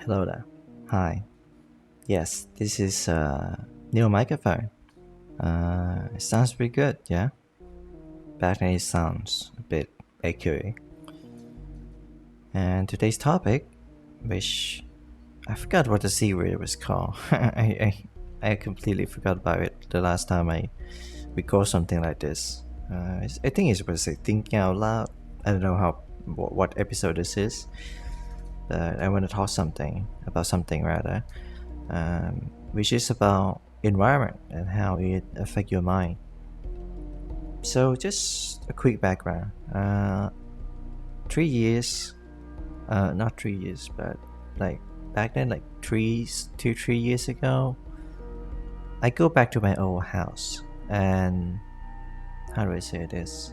Hello there. Hi. Yes, this is a new microphone. It sounds pretty good, yeah? Back then it sounds a bit echoey. And today's topic, which I forgot what the series was called. I completely forgot about it the last time I record something like this. I think it's supposed to say thinking out loud. I don't know what episode this is, but I want to talk something about something rather. Which is about environment and how it affect your mind. So just a quick background. 3 years, not 3 years, but like back then, like 3 years ago, I go back to my old house, and how do I say this?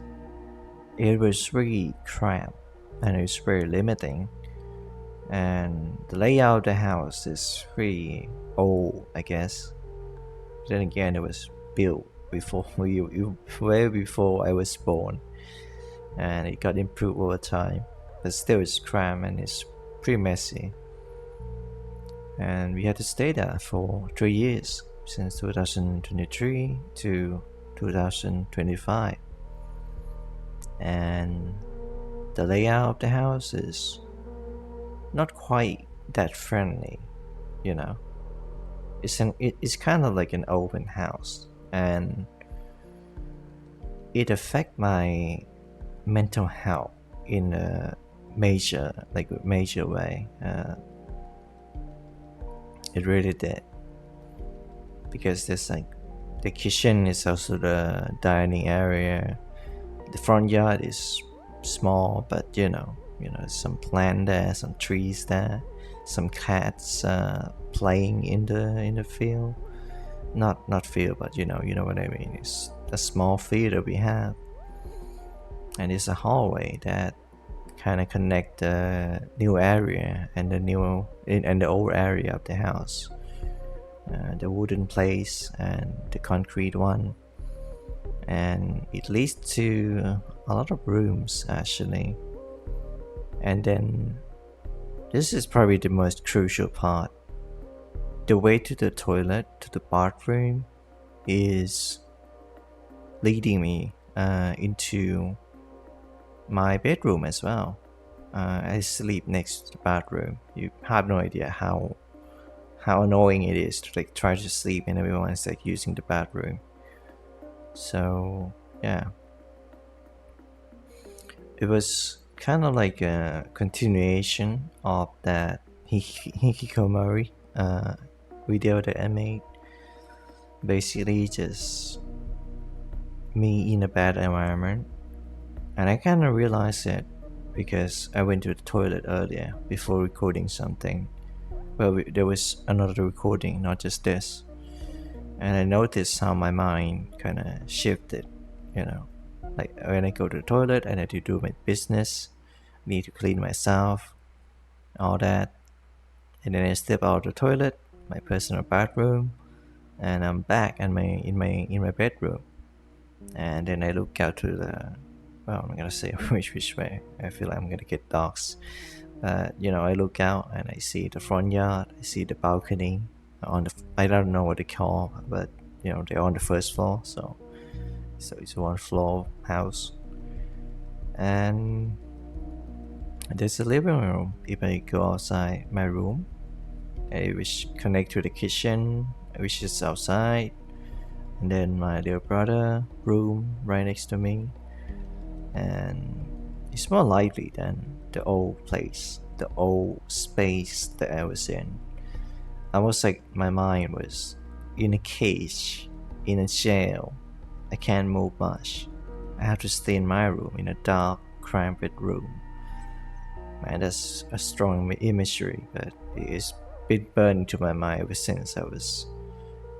It was really cramped and it was very limiting, and the layout of the house is pretty old, I guess. Then again, it was built before way before I was born, and it got improved over time. But still, it's cramped and it's pretty messy. And we had to stay there for 3 years, since 2023 to 2025. And the layout of the house is not quite that friendly, you know. It's kind of like an open house, and it affect my mental health in a major way. It really did, because there's like the kitchen is also the dining area. The front yard is small, but some plant there, some trees there, some cats playing in the field. Not field, but you know what I mean. It's a small field that we have, and it's a hallway that kind of connect the new area and the old area of the house, the wooden place and the concrete one, and it leads to a lot of rooms actually. And then this is probably the most crucial part. The way to the toilet, to the bathroom, is leading me into my bedroom as well. I sleep next to the bathroom. You have no idea how annoying it is to like try to sleep and everyone's like using the bathroom. So yeah, it was kind of like a continuation of that hikikomori video that I made. Basically, just me in a bad environment, and I kind of realized it because I went to the toilet earlier before recording something. Well, there was another recording, not just this, and I noticed how my mind kind of shifted. You know, like when I go to the toilet, I need to do my business, need to clean myself, all that, and then I step out of the toilet, my personal bathroom, and I'm back in my bedroom, and then I look out to the, well, I'm not gonna say which way. I feel like I'm gonna get dogs. I look out and I see the front yard. I see the balcony on the. I don't know what they call, but they're on the first floor, so it's a one floor house, and there's a living room. If I go outside my room, which connect to the kitchen, which is outside, and then my little brother room right next to me, and it's more lively than the old place, the old space that I was in. I was like, my mind was in a cage, in a jail. I can't move much. I have to stay in my room, in a dark, cramped room. Man, that's a strong imagery, but it's been burned into my mind ever since I was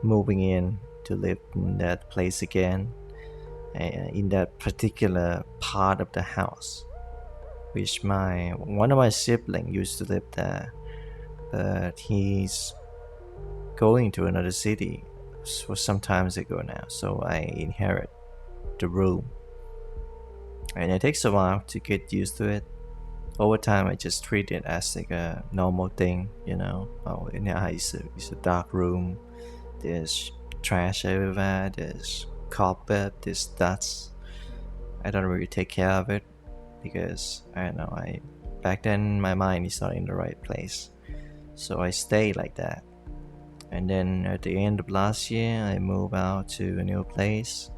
moving in to live in that place again, in that particular part of the house, which one of my siblings used to live there, but he's going to another city for some time ago now, so I inherit the room, and it takes a while to get used to it. Over time, I just treat it as like a normal thing, you know. Oh, in the house, it's a dark room. There's trash everywhere. There's cobweb. There's dust. I don't really take care of it because I don't know. I back then my mind is not in the right place, so I stay like that. And then at the end of last year, I moved out to a new place,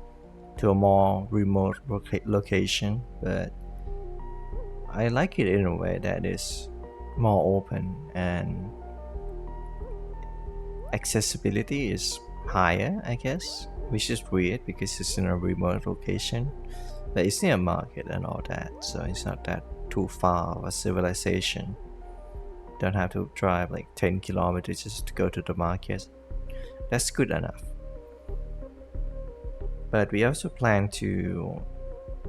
to a more remote location, but I like it in a way that is more open and accessibility is higher, I guess, which is weird because it's in a remote location, but it's near a market and all that, so it's not that too far of a civilization. Don't have to drive like 10 kilometers just to go to the market. That's good enough. But we also plan to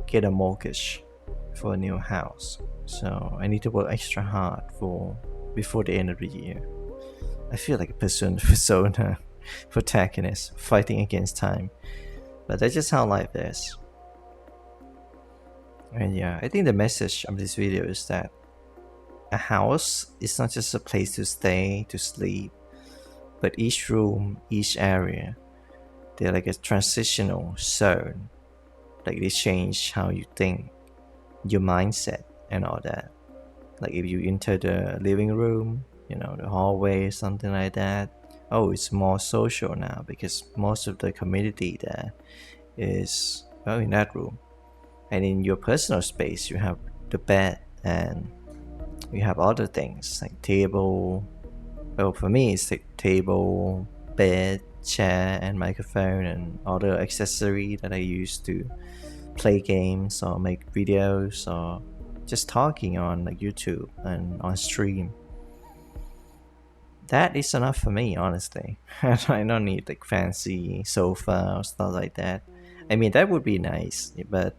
get a mortgage for a new house, so I need to work extra hard for before the end of the year. I feel like a persona protagonist fighting against time, but that's just how life is. And yeah, I think the message of this video is that a house is not just a place to stay, to sleep, but each room, each area, they're like a transitional zone. Like they change how you think, your mindset, and all that. Like if you enter the living room, you know, the hallway, something like that. Oh, it's more social now because most of the community there is, well, in that room. And in your personal space, you have the bed and you have other things like table. Well, for me, it's like table, bed, chair, and microphone, and other accessory that I use to play games or make videos or just talking on like YouTube and on stream. That is enough for me, honestly. I don't need like fancy sofa or stuff like that. I mean, that would be nice, but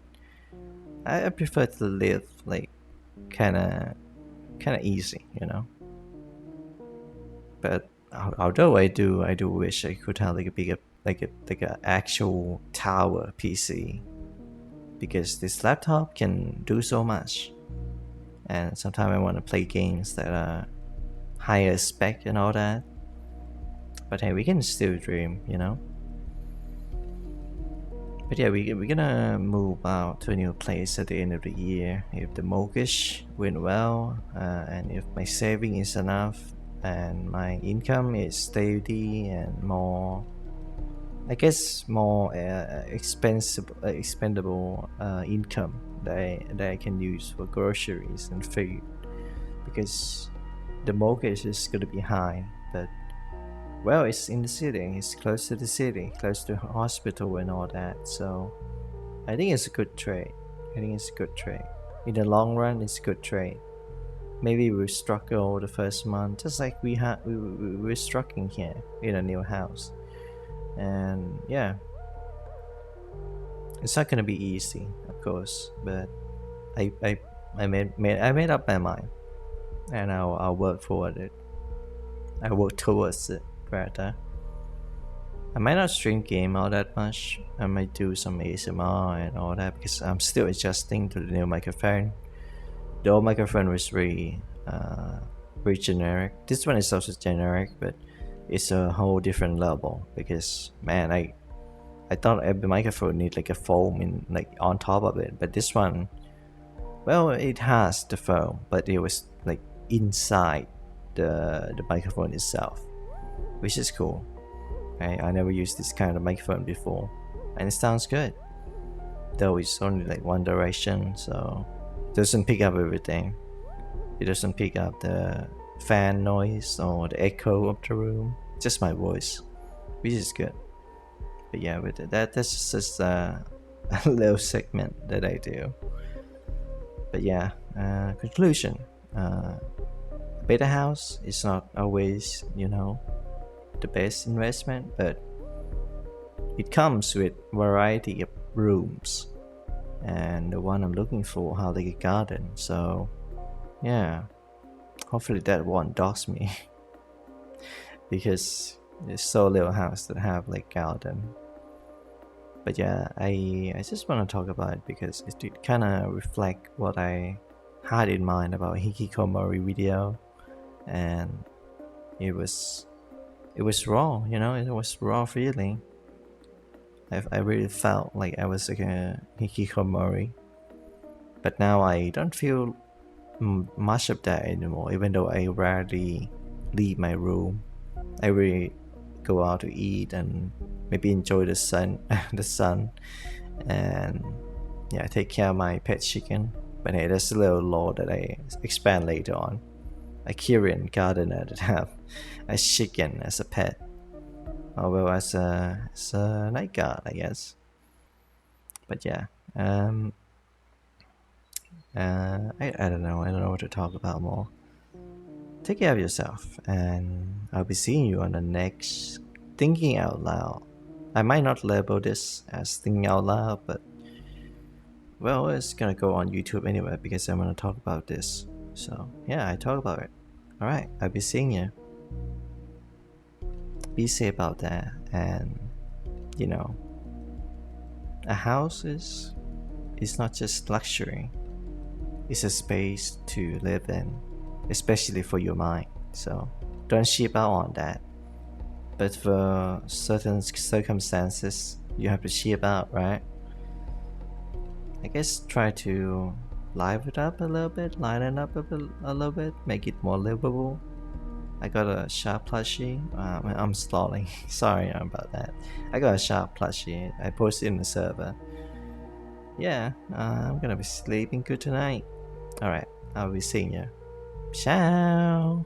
I prefer to live like kind of easy, you know. But although I do wish I could have like a bigger like a actual tower PC because this laptop can do so much, and sometimes I want to play games that are higher spec and all that. But hey, we can still dream, you know. But yeah, we're gonna move out to a new place at the end of the year if the mortgage went well, and if my saving is enough and my income is steady and more, I guess, more expendable income that I can use for groceries and food, because the mortgage is gonna be high, but well, it's in the city, it's close to the city, close to hospital and all that, so I think it's a good trade. I think it's a good trade. In the long run, it's a good trade. Maybe we struggle the first month, just like we're struggling here in a new house. And yeah, it's not gonna be easy, of course, but I I, I made up my mind, and I'll work forward it. I work towards it rather. I might not stream game all that much. I might do some ASMR and all that because I'm still adjusting to the new microphone. The old microphone was very generic. This one is also generic, but it's a whole different level because man, I thought every microphone need like a foam in like on top of it, but this one, well, it has the foam, but it was like inside the microphone itself, which is cool. I never used this kind of microphone before, and it sounds good. Though it's only like one direction, so it doesn't pick up everything. It doesn't pick up the fan noise or the echo of the room. Just my voice, which is good. But yeah, with that's just a little segment that I do. But yeah, conclusion. A better house is not always, you know, the best investment, but it comes with variety of rooms, and the one I'm looking for has like a garden. So yeah, hopefully that won't dox me because it's so little house that have like garden. But yeah, I just want to talk about it because it kind of reflect what I had in mind about hikikomori video, and it was raw. It was raw feeling. I really felt like I was like a hikikomori, but now I don't feel much of that anymore. Even though I rarely leave my room, I really go out to eat and maybe enjoy the sun, the sun, and yeah, take care of my pet chicken. But hey, that's a little lore that I expand later on. A Korean gardener that have a chicken as a pet, or well, as a night guard, I guess. But yeah, I don't know. I don't know what to talk about more. Take care of yourself, and I'll be seeing you on the next Thinking Out Loud. I might not label this as Thinking Out Loud, but well, it's gonna go on YouTube anyway because I'm gonna talk about this. So yeah, I talk about it. Alright, I'll be seeing you. Be safe about that, and you know, a house is not just luxury. It's a space to live in, especially for your mind. So don't sheep out on that. But for certain circumstances, you have to sheep out, right? I guess try to liven it up a little bit, lighten up a little bit, make it more livable. I got a sharp plushie. I'm stalling. Sorry about that. I got a sharp plushie. I posted in the server. Yeah, I'm gonna be sleeping good tonight. Alright, I'll be seeing you. Ciao!